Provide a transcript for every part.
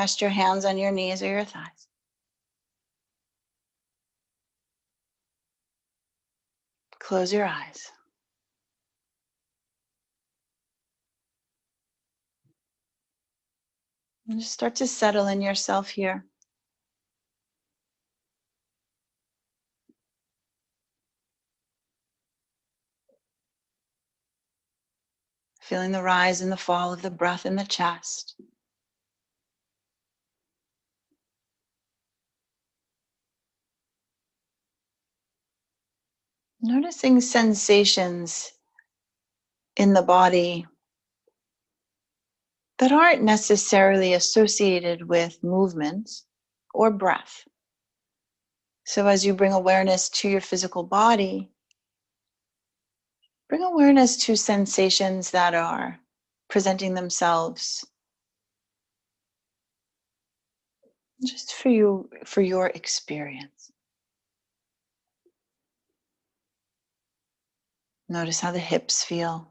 Rest your hands on your knees or your thighs. Close your eyes. And just start to settle in yourself here. Feeling the rise and the fall of the breath in the chest. Noticing sensations in the body that aren't necessarily associated with movement or breath. So as you bring awareness to your physical body, bring awareness to sensations that are presenting themselves just for you, for your experience. Notice how the hips feel,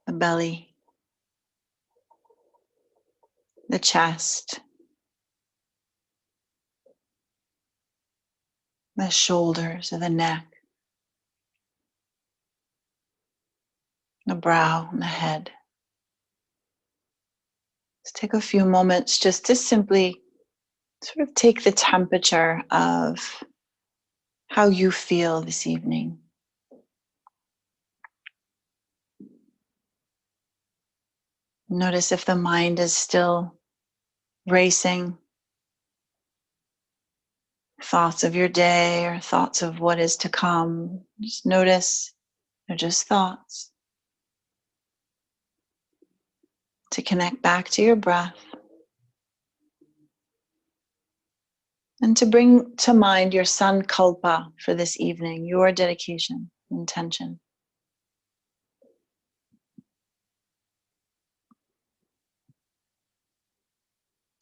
the belly, the chest, the shoulders or the neck, the brow and the head. Let's take a few moments just to simply sort of take the temperature of how you feel this evening. Notice if the mind is still racing, thoughts of your day or thoughts of what is to come. Just notice they're just thoughts. To connect back to your breath. And to bring to mind your sankalpa for this evening, your dedication, intention.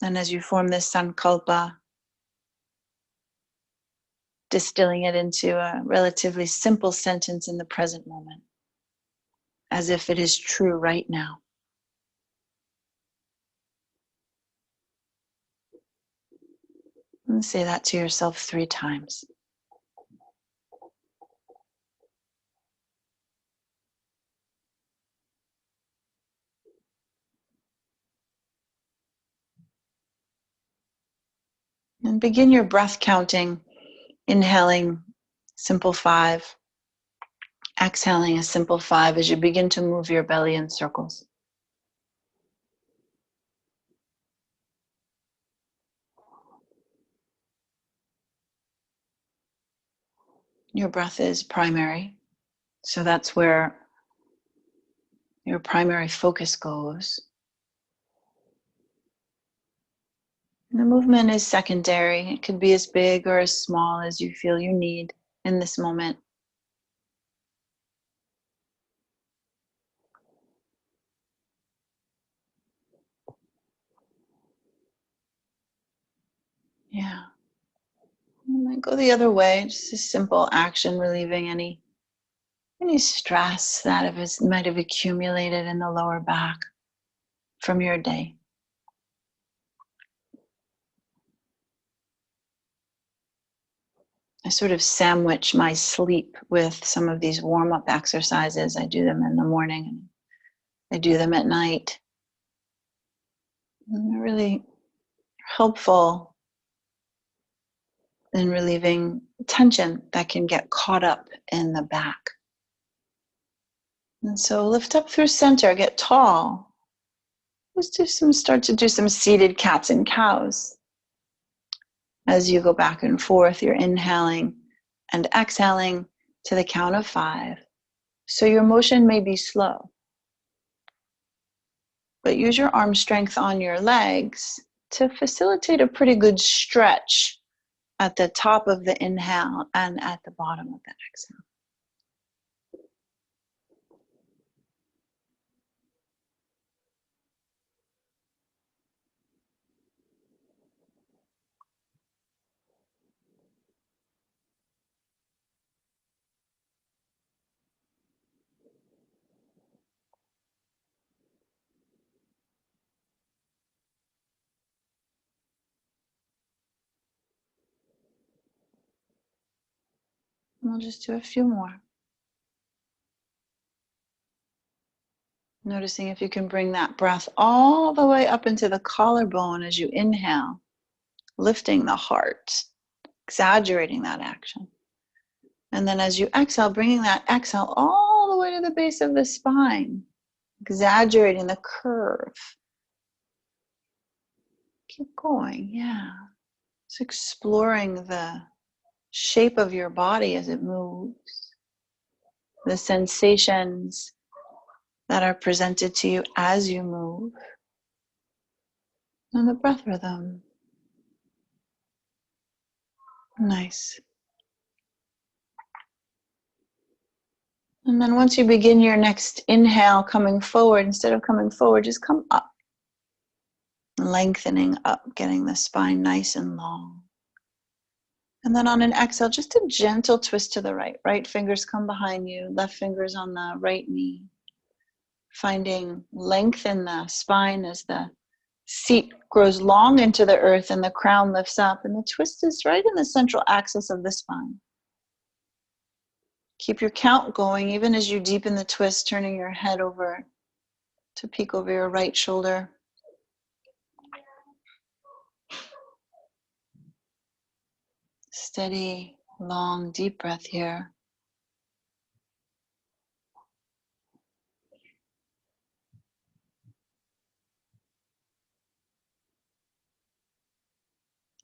And as you form this sankalpa, distilling it into a relatively simple sentence in the present moment, as if it is true right now. And say that to yourself 3 times. And begin your breath counting, inhaling simple 5, exhaling a simple 5 as you begin to move your belly in circles. Your breath is primary, so that's where your primary focus goes. And the movement is secondary. It could be as big or as small as you feel you need in this moment. Yeah. And then go the other way, just a simple action relieving any stress that might have accumulated in the lower back from your day. I sort of sandwich my sleep with some of these warm-up exercises. I do them in the morning and I do them at night. And they're really helpful in relieving tension that can get caught up in the back. And so lift up through center, get tall. Start to do some seated cats and cows. As you go back and forth, you're inhaling and exhaling to the count of 5. So your motion may be slow, but use your arm strength on your legs to facilitate a pretty good stretch at the top of the inhale and at the bottom of the exhale. We'll just do a few more. Noticing if you can bring that breath all the way up into the collarbone as you inhale, lifting the heart, exaggerating that action. And then as you exhale, bringing that exhale all the way to the base of the spine, exaggerating the curve. Keep going, yeah. It's exploring the shape of your body as it moves, the sensations that are presented to you as you move, and the breath rhythm. Nice. And then once you begin your next inhale coming forward, instead of coming forward, just come up. Lengthening up, getting the spine nice and long. And then on an exhale, just a gentle twist to the right. Right fingers come behind you, left fingers on the right knee. Finding length in the spine as the seat grows long into the earth and the crown lifts up. And the twist is right in the central axis of the spine. Keep your count going even as you deepen the twist, turning your head over to peek over your right shoulder. Steady, long, deep breath here.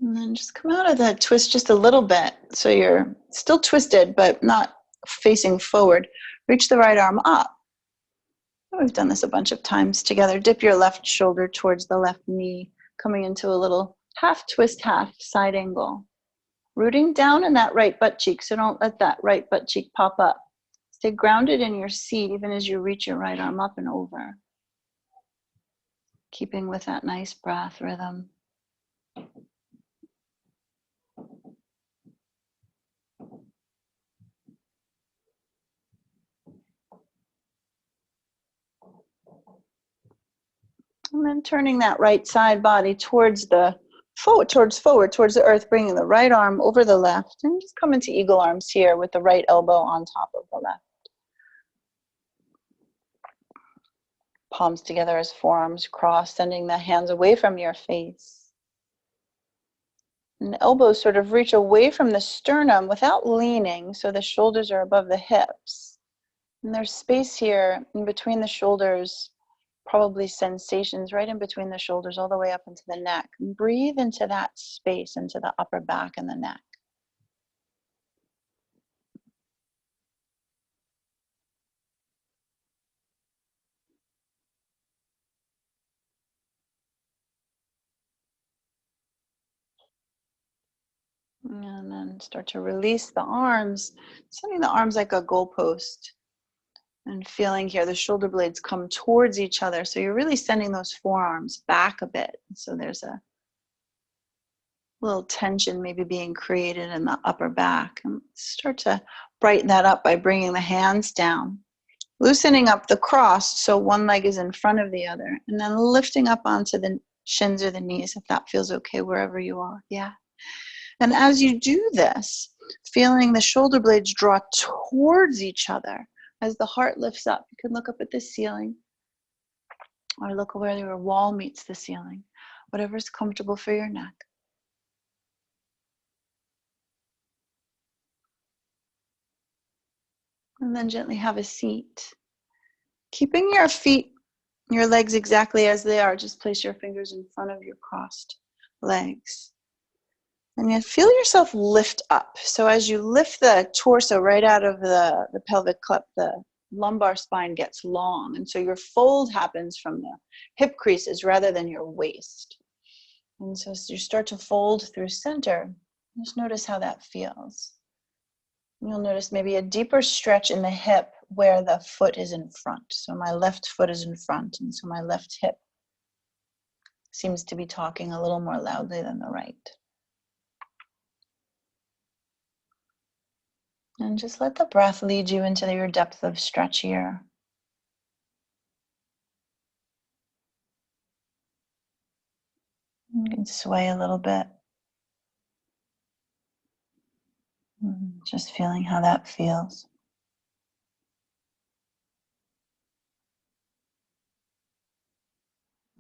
And then just come out of that twist just a little bit. So you're still twisted, but not facing forward. Reach the right arm up. We've done this a bunch of times together. Dip your left shoulder towards the left knee, coming into a little half twist, half side angle. Rooting down in that right butt cheek, so don't let that right butt cheek pop up. Stay grounded in your seat even as you reach your right arm up and over. Keeping with that nice breath rhythm. And then turning that right side body towards the forward, towards the earth, bringing the right arm over the left, and just come into eagle arms here with the right elbow on top of the left. Palms together as forearms cross, sending the hands away from your face. And the elbows sort of reach away from the sternum without leaning, so the shoulders are above the hips. And there's space here in between the shoulders, probably sensations right in between the shoulders all the way up into the neck. And breathe into that space, into the upper back and the neck. And then start to release the arms, sending the arms like a goalpost. And feeling here the shoulder blades come towards each other. So you're really sending those forearms back a bit. So there's a little tension maybe being created in the upper back. And start to brighten that up by bringing the hands down. Loosening up the cross so one leg is in front of the other. And then lifting up onto the shins or the knees if that feels okay wherever you are. Yeah. And as you do this, feeling the shoulder blades draw towards each other as the heart lifts up. You can look up at the ceiling or look where your wall meets the ceiling, whatever's comfortable for your neck. And then gently have a seat. Keeping your feet, your legs exactly as they are, just place your fingers in front of your crossed legs. And you feel yourself lift up. So as you lift the torso right out of the pelvic cup, the lumbar spine gets long. And so your fold happens from the hip creases rather than your waist. And so as you start to fold through center, just notice how that feels. You'll notice maybe a deeper stretch in the hip where the foot is in front. So my left foot is in front, and so my left hip seems to be talking a little more loudly than the right. And just let the breath lead you into your depth of stretch here. You can sway a little bit. Just feeling how that feels.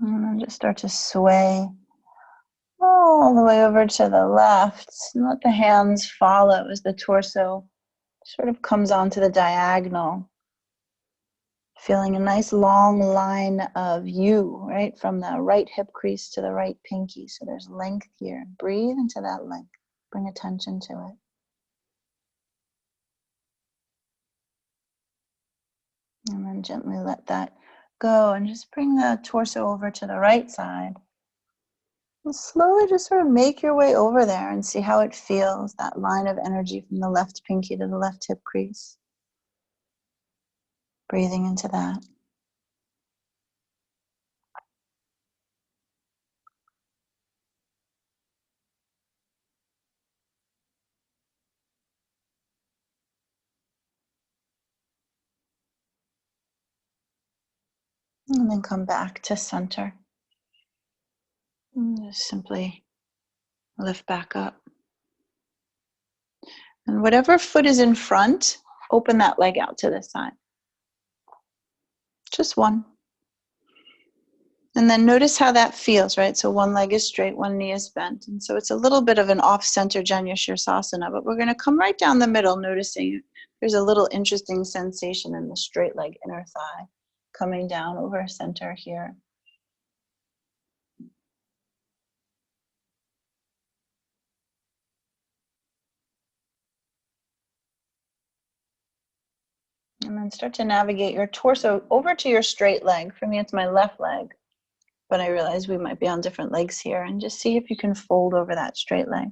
And then just start to sway all the way over to the left. And let the hands follow as the torso sort of comes onto the diagonal. Feeling a nice long line of U, right? From the right hip crease to the right pinky. So there's length here. Breathe into that length. Bring attention to it. And then gently let that go and just bring the torso over to the right side. And slowly just sort of make your way over there and see how it feels, that line of energy from the left pinky to the left hip crease. Breathing into that. And then come back to center. And just simply lift back up. And whatever foot is in front, open that leg out to the side. Just one. And then notice how that feels, right? So one leg is straight, one knee is bent. And so it's a little bit of an off-center Janya Shirsasana, but we're going to come right down the middle, noticing there's a little interesting sensation in the straight leg inner thigh, coming down over center here. And then start to navigate your torso over to your straight leg. For me, it's my left leg, but I realize we might be on different legs here. And just see if you can fold over that straight leg.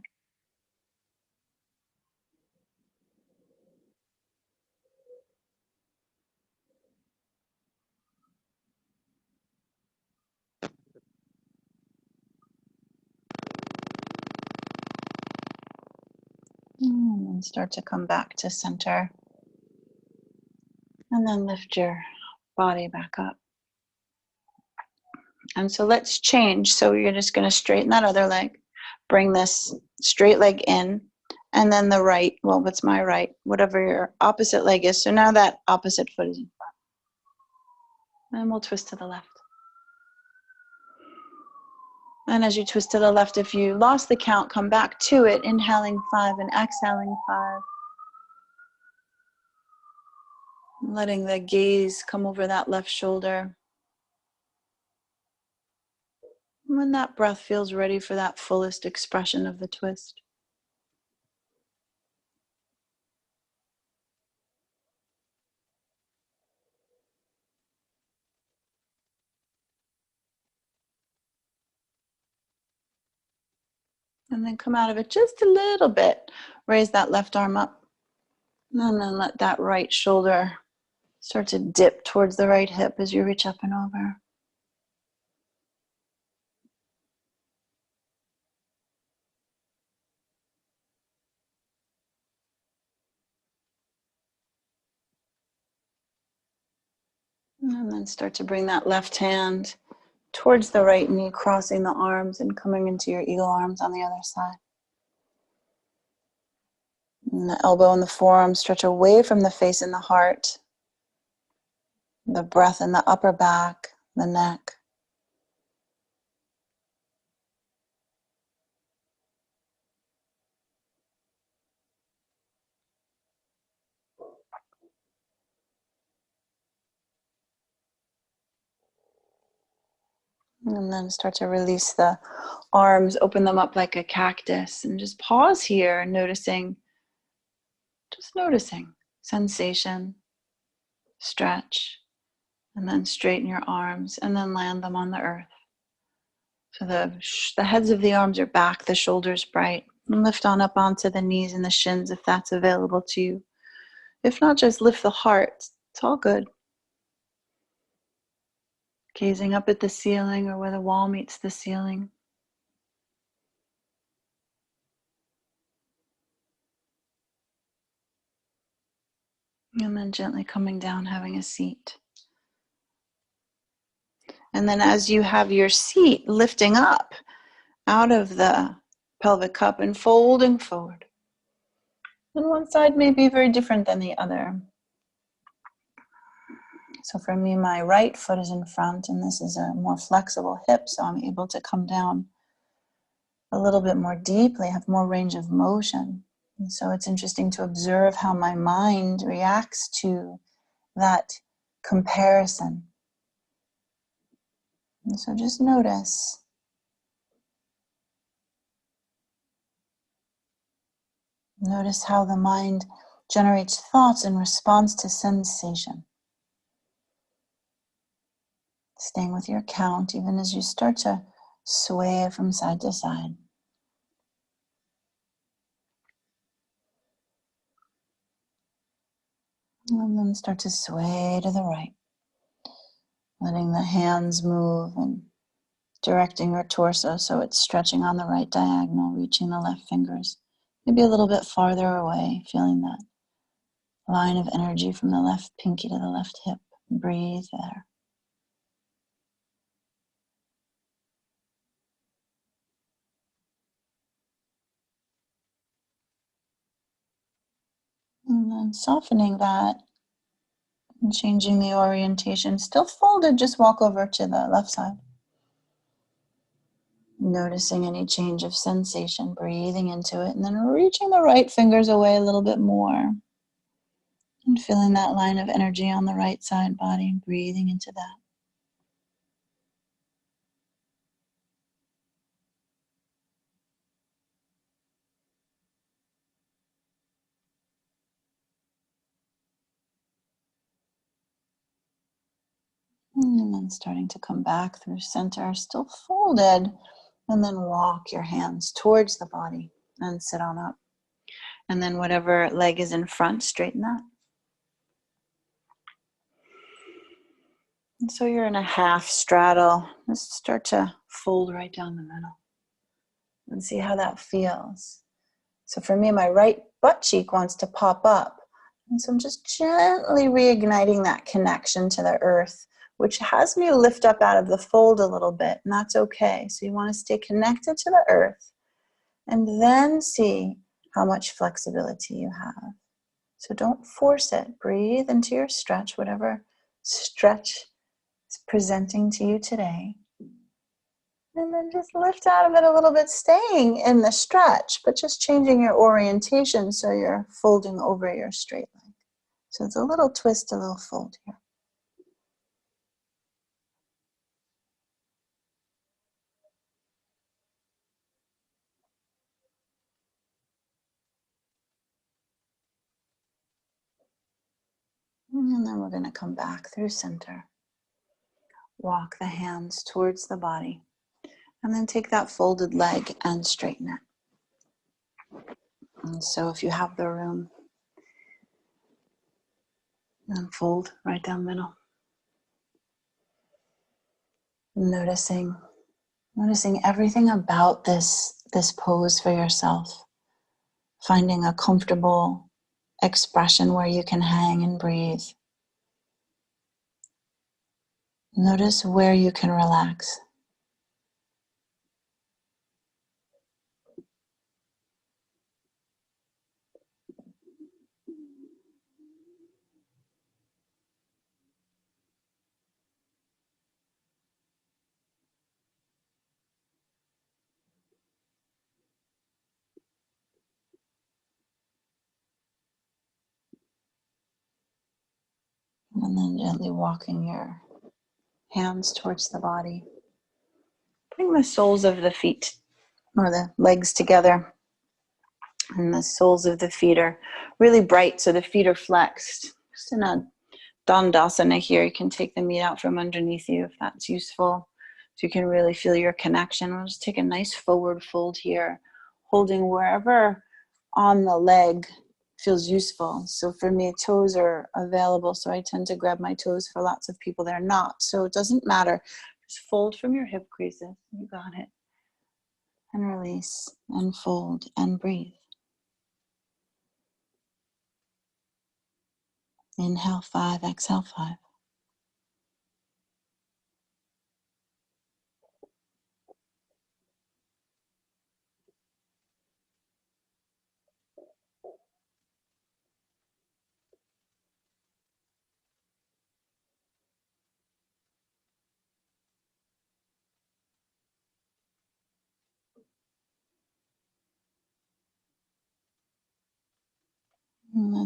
And then start to come back to center. And then lift your body back up. And so let's change. So you're just going to straighten that other leg. Bring this straight leg in. And then the right, well, what's my right? Whatever your opposite leg is. So now that opposite foot is in front. And we'll twist to the left. And as you twist to the left, if you lost the count, come back to it. Inhaling 5 and exhaling 5. Letting the gaze come over that left shoulder. When that breath feels ready for that fullest expression of the twist. And then come out of it just a little bit. Raise that left arm up. And then let that right shoulder start to dip towards the right hip as you reach up and over. And then start to bring that left hand towards the right knee, crossing the arms and coming into your eagle arms on the other side. And the elbow and the forearm stretch away from the face and the heart. The breath in the upper back, the neck. And then start to release the arms, open them up like a cactus, and just pause here, noticing, just noticing sensation, stretch, and then straighten your arms, and then land them on the earth. So the heads of the arms are back, the shoulders bright, and lift on up onto the knees and the shins if that's available to you. If not, just lift the heart. It's all good. Gazing up at the ceiling or where the wall meets the ceiling. And then gently coming down, having a seat. And then as you have your seat, lifting up out of the pelvic cup and folding forward. And one side may be very different than the other. So for me, my right foot is in front, and this is a more flexible hip, so I'm able to come down a little bit more deeply, have more range of motion. And so it's interesting to observe how my mind reacts to that comparison. And so just notice. Notice how the mind generates thoughts in response to sensation. Staying with your count even as you start to sway from side to side. And then start to sway to the right. Letting the hands move and directing your torso so it's stretching on the right diagonal, reaching the left fingers. Maybe a little bit farther away, feeling that line of energy from the left pinky to the left hip. Breathe there. And then softening that and changing the orientation. Still folded, just walk over to the left side. Noticing any change of sensation, breathing into it, and then reaching the right fingers away a little bit more. And feeling that line of energy on the right side body, breathing into that. And then starting to come back through center, still folded. And then walk your hands towards the body and sit on up. And then whatever leg is in front, straighten that. And so you're in a half straddle. Just start to fold right down the middle. And see how that feels. So for me, my right butt cheek wants to pop up. And so I'm just gently reigniting that connection to the earth, which has me lift up out of the fold a little bit, and that's okay. So you want to stay connected to the earth and then see how much flexibility you have. So don't force it. Breathe into your stretch, whatever stretch is presenting to you today. And then just lift out of it a little bit, staying in the stretch, but just changing your orientation so you're folding over your straight leg. So it's a little twist, a little fold here. And then we're going to come back through center. Walk the hands towards the body. And then take that folded leg and straighten it. And so if you have the room, then fold right down the middle. Noticing everything about this pose for yourself. Finding a comfortable expression where you can hang and breathe. Notice where you can relax. And then gently walking your hands towards the body. Bring the soles of the feet or the legs together. And the soles of the feet are really bright, so the feet are flexed. Just in a Dandasana here, you can take the meat out from underneath you if that's useful. So you can really feel your connection. We'll just take a nice forward fold here, holding wherever on the leg feels useful. So for me, toes are available, so I tend to grab my toes. For lots of people, they're not. So it doesn't matter. Just fold from your hip creases. You got it. And release, and fold, and breathe. Inhale 5, exhale 5.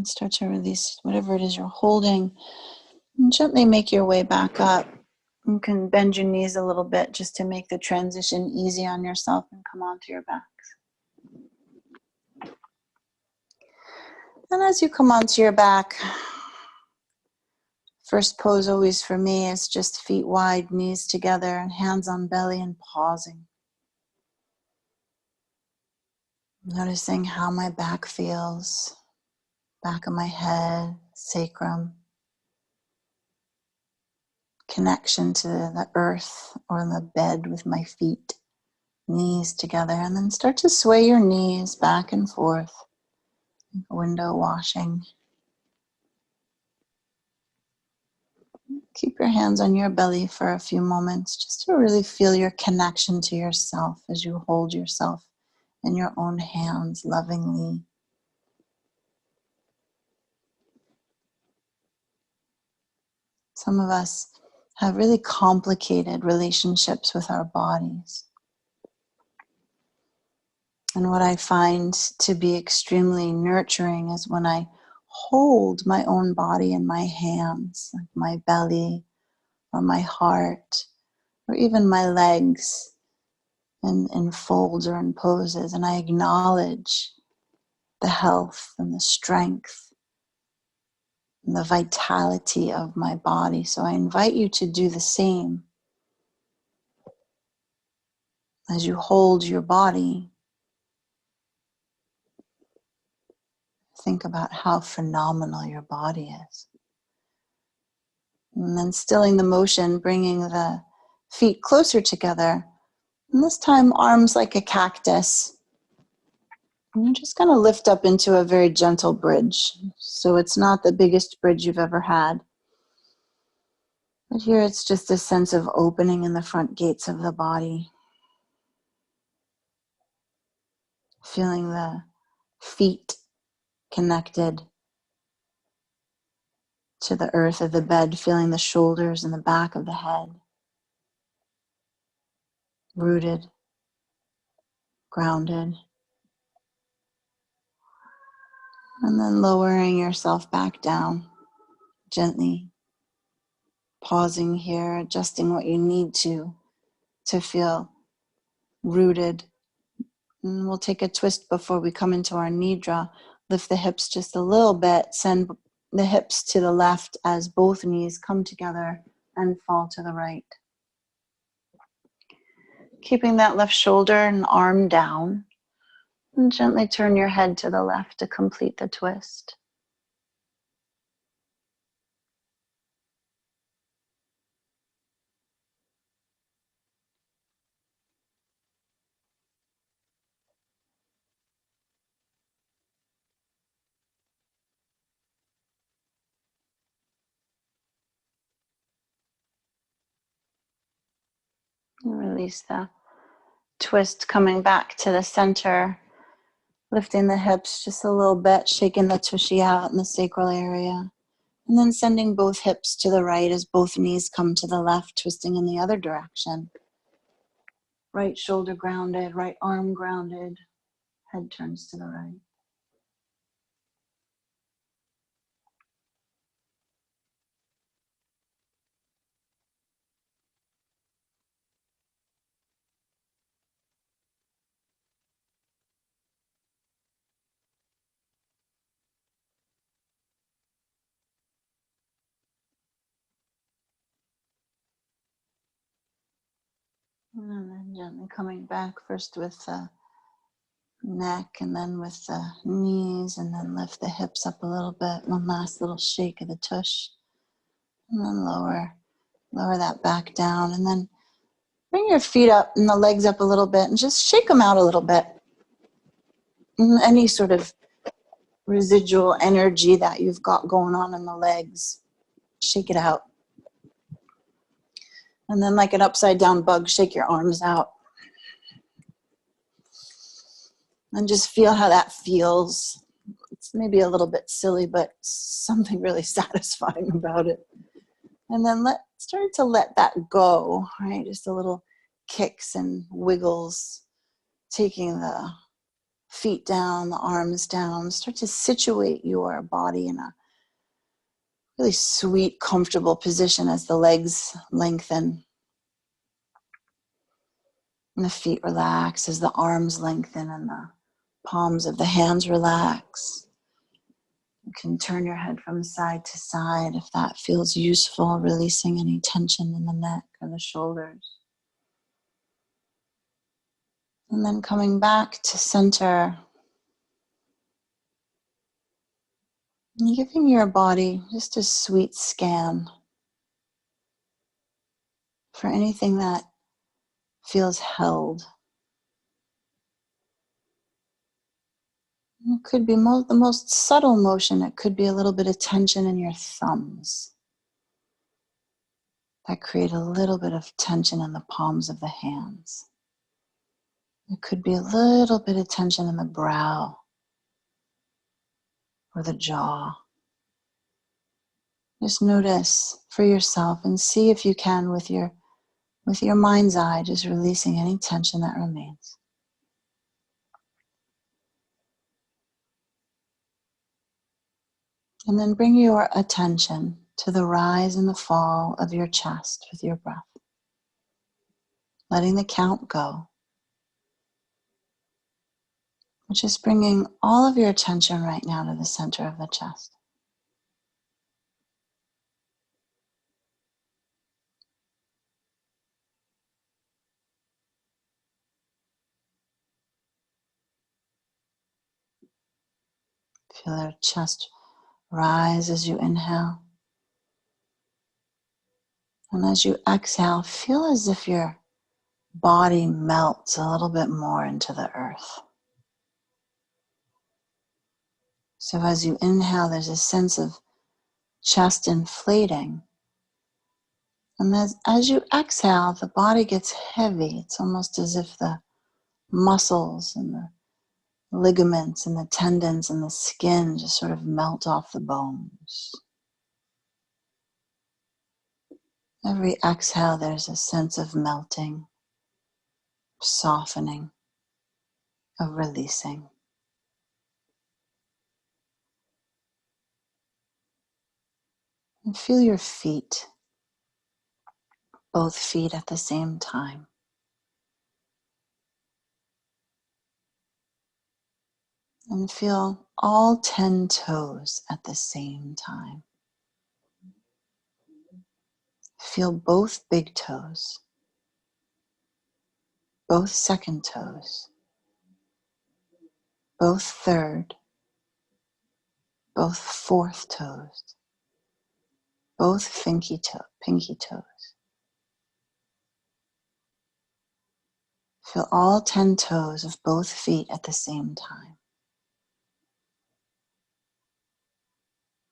then start to release whatever it is you're holding. And gently make your way back up. You can bend your knees a little bit just to make the transition easy on yourself and come onto your back. And as you come onto your back, first pose always for me is just feet wide, knees together, and hands on belly and pausing. Noticing how my back feels, back of my head, sacrum, connection to the earth or the bed with my feet, knees together, and then start to sway your knees back and forth, window washing. Keep your hands on your belly for a few moments just to really feel your connection to yourself as you hold yourself in your own hands lovingly. Some of us have really complicated relationships with our bodies. And what I find to be extremely nurturing is when I hold my own body in my hands, like my belly or my heart, or even my legs in folds or in poses, and I acknowledge the health and the strength and the vitality of my body. So I invite you to do the same. As you hold your body, think about how phenomenal your body is. And then stilling the motion, bringing the feet closer together. And this time, arms like a cactus. And you're just going to lift up into a very gentle bridge. So it's not the biggest bridge you've ever had. But here it's just a sense of opening in the front gates of the body. Feeling the feet connected to the earth of the bed, feeling the shoulders and the back of the head. Rooted, grounded. And then lowering yourself back down, gently. Pausing here, adjusting what you need to feel rooted. And we'll take a twist before we come into our Nidra. Lift the hips just a little bit. Send the hips to the left as both knees come together and fall to the right. Keeping that left shoulder and arm down. And gently turn your head to the left to complete the twist. And release the twist, coming back to the center. Lifting the hips just a little bit, shaking the tushy out in the sacral area. And then sending both hips to the right as both knees come to the left, twisting in the other direction. Right shoulder grounded, right arm grounded, head turns to the right. And then gently coming back, first with the neck and then with the knees, and then lift the hips up a little bit. One last little shake of the tush. And then lower that back down. And then bring your feet up and the legs up a little bit and just shake them out a little bit. Any sort of residual energy that you've got going on in the legs, shake it out. And then like an upside down bug, shake your arms out. And just feel how that feels. It's maybe a little bit silly, but something really satisfying about it. And then start to let that go, right? Just a little kicks and wiggles, taking the feet down, the arms down. Start to situate your body in a really sweet, comfortable position as the legs lengthen and the feet relax, as the arms lengthen and the palms of the hands relax. You can turn your head from side to side if that feels useful, releasing any tension in the neck or the shoulders. And then coming back to center, and giving your body just a sweet scan for anything that feels held. It could be the most subtle motion. It could be a little bit of tension in your thumbs that create a little bit of tension in the palms of the hands. It could be a little bit of tension in the brow or the jaw. Just notice for yourself and see if you can, with your mind's eye, just releasing any tension that remains. And then bring your attention to the rise and the fall of your chest with your breath. Letting the count go. Just bringing all of your attention right now to the center of the chest. Feel your chest rise as you inhale. And as you exhale, feel as if your body melts a little bit more into the earth. So as you inhale, there's a sense of chest inflating. And as you exhale, the body gets heavy. It's almost as if the muscles and the ligaments and the tendons and the skin just sort of melt off the bones. Every exhale, there's a sense of melting, softening, of releasing. And feel your feet, both feet at the same time. And feel all 10 toes at the same time. Feel both big toes, both second toes, both third, both fourth toes, both pinky toes. Feel all 10 toes of both feet at the same time.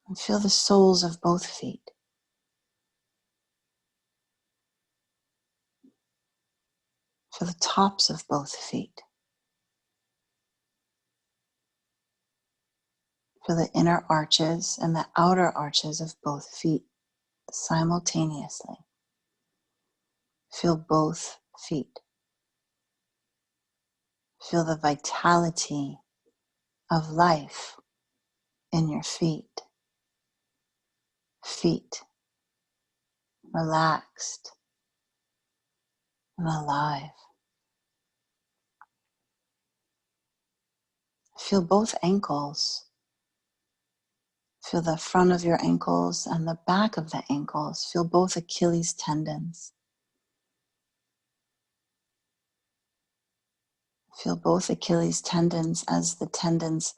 And feel the soles of both feet. Feel the tops of both feet. Feel the inner arches and the outer arches of both feet simultaneously. Feel both feet. Feel the vitality of life in your feet. Feet relaxed and alive. Feel both ankles. Feel the front of your ankles and the back of the ankles. Feel both Achilles tendons. Feel both Achilles tendons as the tendons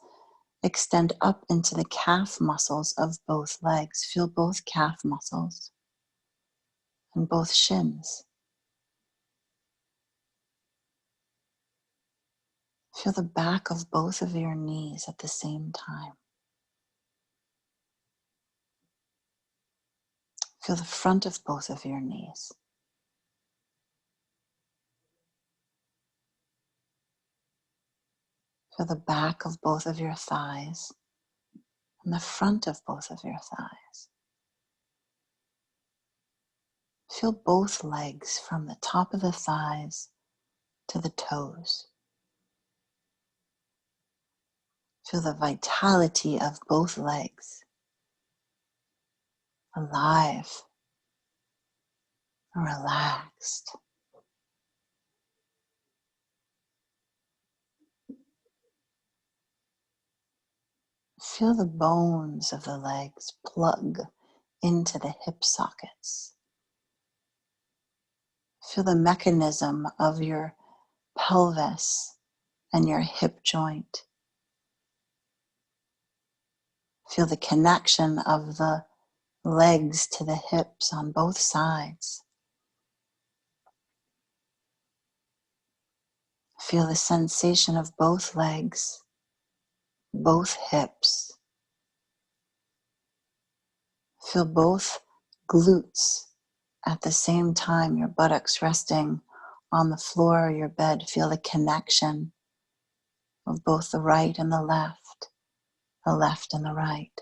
extend up into the calf muscles of both legs. Feel both calf muscles and both shins. Feel the back of both of your knees at the same time. Feel the front of both of your knees. Feel the back of both of your thighs and the front of both of your thighs. Feel both legs from the top of the thighs to the toes. Feel the vitality of both legs, alive, relaxed. Feel the bones of the legs plug into the hip sockets. Feel the mechanism of your pelvis and your hip joint. Feel the connection of the legs to the hips on both sides. Feel the sensation of both legs, both hips. Feel both glutes at the same time, your buttocks resting on the floor of your bed. Feel the connection of both the right and the left and the right.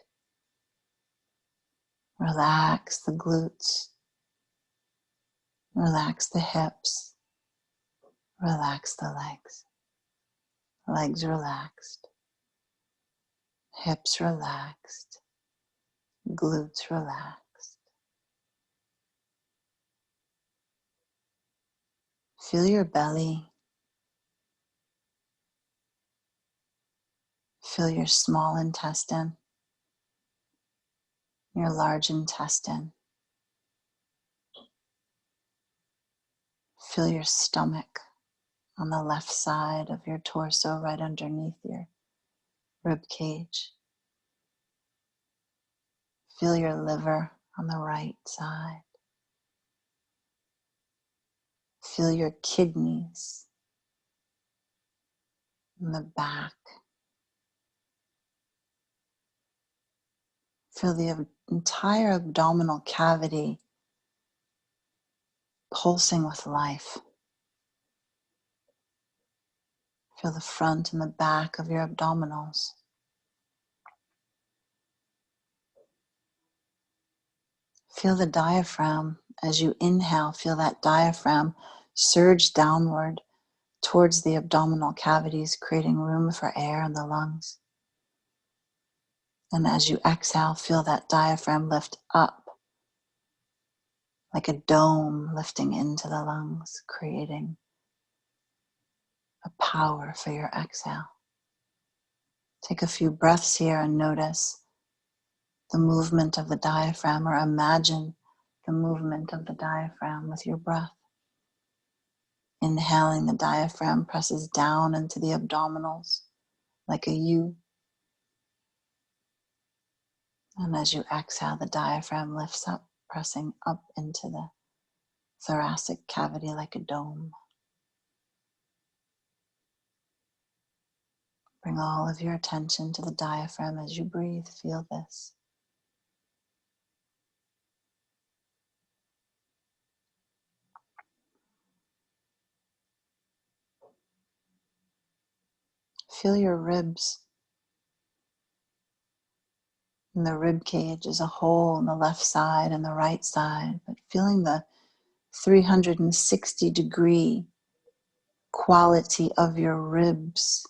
Relax the glutes, relax the hips, relax the legs. Legs relaxed, hips relaxed, glutes relaxed. Feel your belly. Feel your small intestine, your large intestine. Feel your stomach on the left side of your torso, right underneath your rib cage. Feel your liver on the right side. Feel your kidneys in the back. Feel the entire abdominal cavity pulsing with life. Feel the front and the back of your abdominals. Feel the diaphragm. As you inhale, feel that diaphragm surge downward towards the abdominal cavities, creating room for air in the lungs. And as you exhale, feel that diaphragm lift up like a dome lifting into the lungs, creating a power for your exhale. Take a few breaths here and notice the movement of the diaphragm, or imagine the movement of the diaphragm with your breath. Inhaling, the diaphragm presses down into the abdominals like a U. And as you exhale, the diaphragm lifts up, pressing up into the thoracic cavity like a dome. Bring all of your attention to the diaphragm as you breathe. Feel this. Feel your ribs. And the rib cage is a hole in the left side and the right side, but feeling the 360-degree quality of your ribs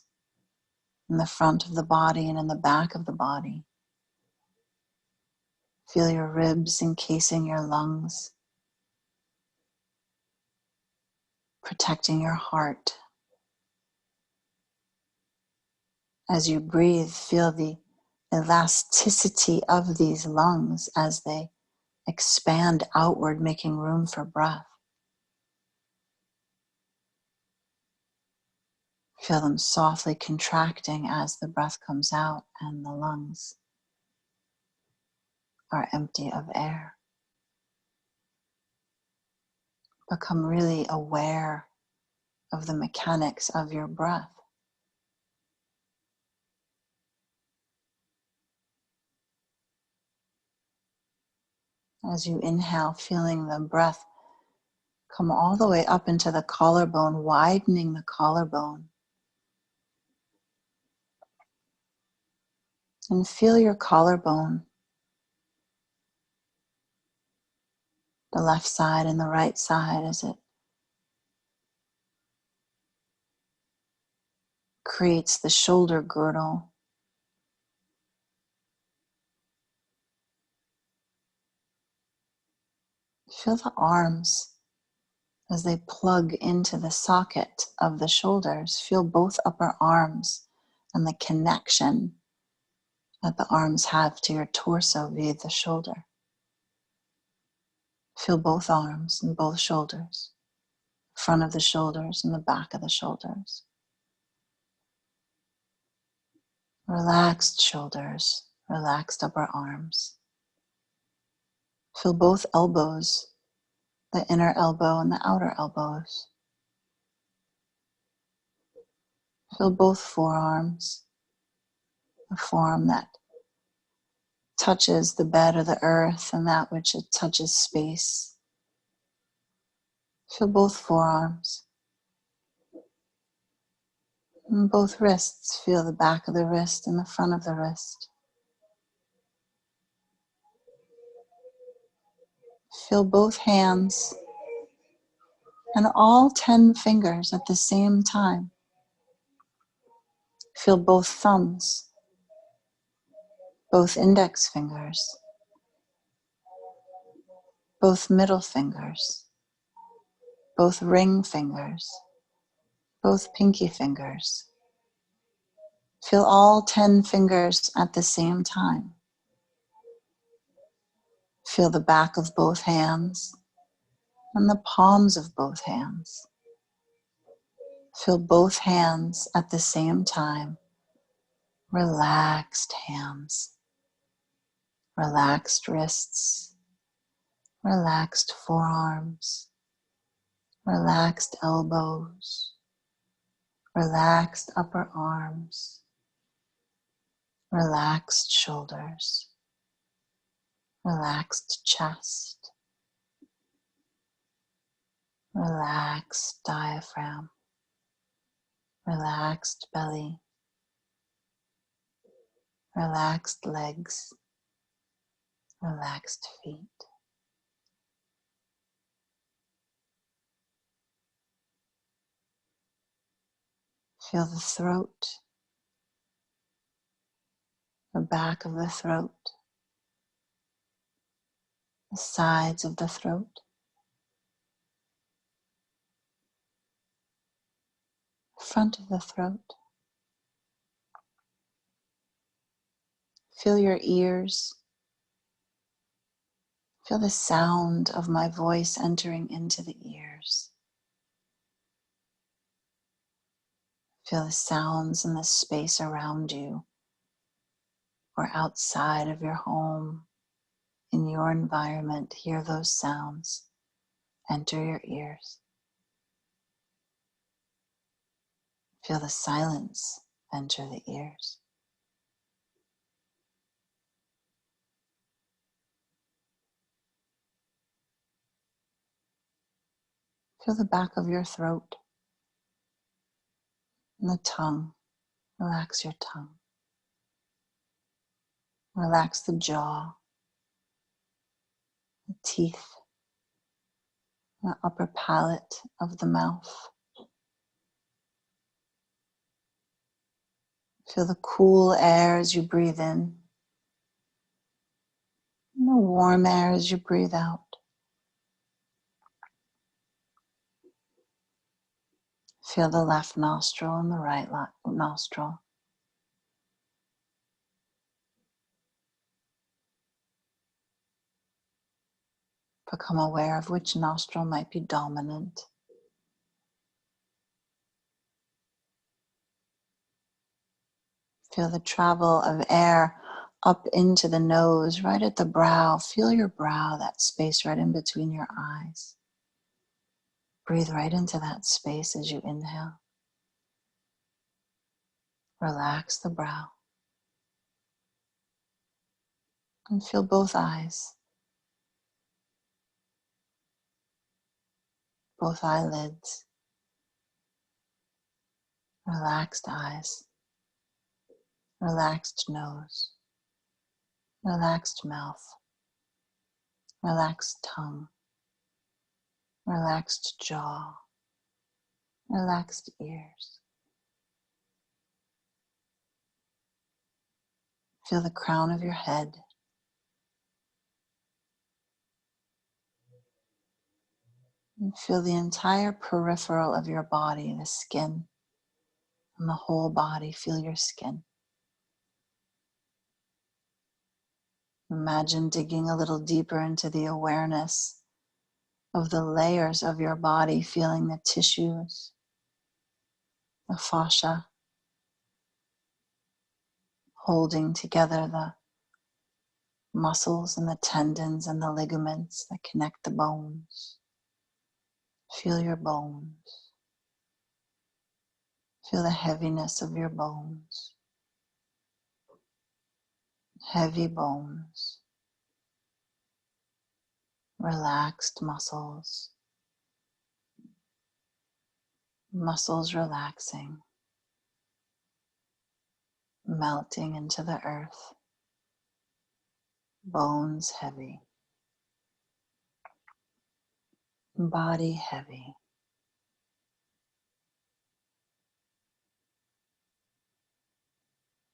in the front of the body and in the back of the body. Feel your ribs encasing your lungs, protecting your heart. As you breathe, feel the elasticity of these lungs as they expand outward, making room for breath. Feel them softly contracting as the breath comes out and the lungs are empty of air. Become really aware of the mechanics of your breath. As you inhale, feeling the breath come all the way up into the collarbone, widening the collarbone. And feel your collarbone, the left side and the right side, as it creates the shoulder girdle Feel the arms as they plug into the socket of the shoulders. Feel both upper arms and the connection that the arms have to your torso via the shoulder. Feel both arms and both shoulders, front of the shoulders and the back of the shoulders. Relaxed shoulders, relaxed upper arms. Feel both elbows, the inner elbow and the outer elbows. Feel both forearms, the forearm that touches the bed or the earth and that which it touches space. Feel both forearms. And both wrists, feel the back of the wrist and the front of the wrist. Feel both hands and all 10 fingers at the same time. Feel both thumbs, both index fingers, both middle fingers, both ring fingers, both pinky fingers. Feel all 10 fingers at the same time. Feel the back of both hands and the palms of both hands. Feel both hands at the same time. Relaxed hands, relaxed wrists, relaxed forearms, relaxed elbows, relaxed upper arms, relaxed shoulders, relaxed chest, relaxed diaphragm, relaxed belly, relaxed legs, relaxed feet. Feel the throat, the back of the throat, the sides of the throat, front of the throat. Feel your ears. Feel the sound of my voice entering into the ears. Feel the sounds in the space around you or outside of your home, in your environment. Hear those sounds enter your ears. Feel the silence enter the ears. Feel the back of your throat and the tongue. Relax your tongue. Relax the jaw, the teeth, the upper palate of the mouth. Feel the cool air as you breathe in, and the warm air as you breathe out. Feel the left nostril and the right nostril. Become aware of which nostril might be dominant. Feel the travel of air up into the nose, right at the brow. Feel your brow, that space right in between your eyes. Breathe right into that space as you inhale. Relax the brow. And feel both eyes, both eyelids. Relaxed eyes, relaxed nose, relaxed mouth, relaxed tongue, relaxed jaw, relaxed ears. Feel the crown of your head. And feel the entire peripheral of your body, the skin, and the whole body. Feel your skin. Imagine digging a little deeper into the awareness of the layers of your body, feeling the tissues, the fascia, holding together the muscles and the tendons and the ligaments that connect the bones. Feel your bones. Feel the heaviness of your bones. Heavy bones. Relaxed muscles. Muscles relaxing. Melting into the earth. Bones heavy. Body heavy.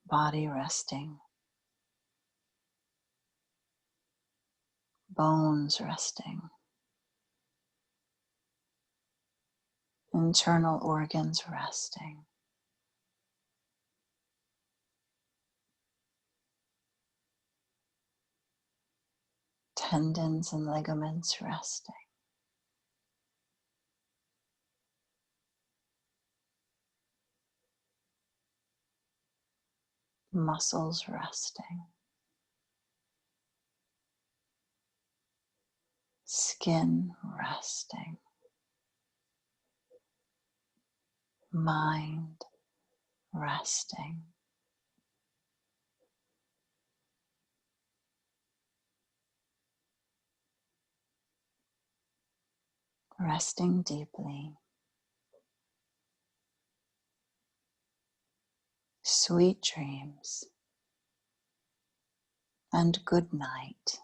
Body resting. Bones resting. Internal organs resting. Tendons and ligaments resting. Muscles resting. Skin resting. Mind resting. Resting deeply. Sweet dreams and good night.